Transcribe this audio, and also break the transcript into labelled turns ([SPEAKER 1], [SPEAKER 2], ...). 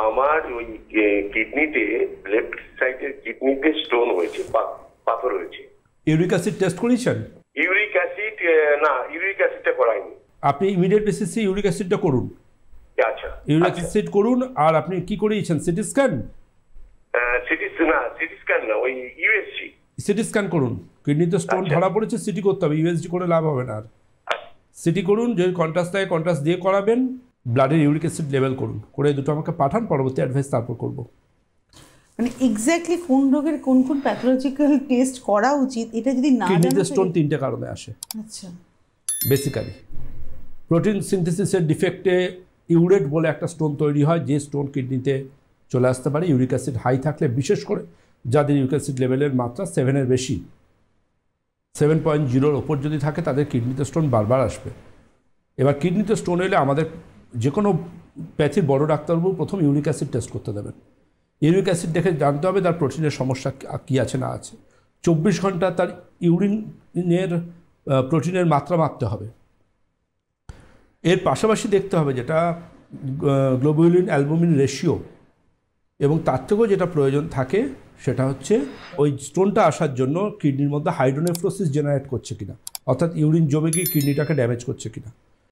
[SPEAKER 1] আমার ওই কিডনিতে, লেফট সাইডের কিডনিতে স্টোন হয়েছে, পাথর হয়েছে।
[SPEAKER 2] ইউরিক অ্যাসিড টেস্ট করেছেন?
[SPEAKER 1] ইউরিক অ্যাসিড না, ইউরিক অ্যাসিডটা করাইনি।
[SPEAKER 2] আপনি ইমিডিয়েট বেসিসে ইউরিক অ্যাসিডটা করুন।
[SPEAKER 1] আচ্ছা,
[SPEAKER 2] ইউরিক অ্যাসিড করুন। আর আপনি কি করিয়েছেন? CT scan?
[SPEAKER 1] সিটি স্ক্যান না, ওই ইউএসজি।
[SPEAKER 2] সিটি স্ক্যান করুন। কিডনিতে স্টোন ধরা পড়েছে, সিটি করতে হবে, ইউএসজি করে লাভ হবে না। আর সিটি করুন, যদি কন্ট্রাস্ট থাকে কন্ট্রাস্ট দিয়ে করাবেন। ব্লাডের ইউরিক অ্যাসিড লেভেল করুন, করে দুটো আমাকে পাঠান, পরবর্তী অ্যাডভাইস তারপর করব।
[SPEAKER 3] মানে এক্স্যাক্টলি কোন রোগের কোন কোন প্যাথোলজিক্যাল টেস্ট করা উচিত এটা যদি না জানা,
[SPEAKER 2] কিডনিতে স্টোন তিনটে কারণে আসে।
[SPEAKER 3] আচ্ছা,
[SPEAKER 2] বেসিক্যালি প্রোটিন সিনথেসিসের ডিফেক্টে ইউরেট বলে একটা স্টোন তৈরি হয়, যে স্টোন কিডনিতে চলে আসতে পারে ইউরিক অ্যাসিড হাই থাকলে, বিশেষ করে যাদের ইউরিক অ্যাসিড লেভেলের মাত্রা 7-এর বেশি, 7.0-র ওপর যদি থাকে তাদের কিডনিতে স্টোন বারবার আসবে। এবার কিডনিতে স্টোন এলে আমাদের যে কোনো প্যাথির বড় ডাক্তারবাবু প্রথম ইউরিক অ্যাসিড টেস্ট করতে দেবেন। ইউরিক অ্যাসিড দেখে জানতে হবে তার প্রোটিনের সমস্যা কী আছে না আছে। 24 ঘন্টা তার ইউরিনের প্রোটিনের মাত্রা মাপতে হবে। এর পাশাপাশি দেখতে হবে যেটা গ্লোবুলিন অ্যালবুমিন রেশিও, এবং তার থেকেও যেটা প্রয়োজন থাকে সেটা হচ্ছে ওই স্টোনটা আসার জন্য কিডনির মধ্যে হাইড্রোনেফ্রোসিস জেনারেট করছে কিনা, অর্থাৎ ইউরিন জমে গিয়ে কিডনিটাকে ড্যামেজ করছে কিনা।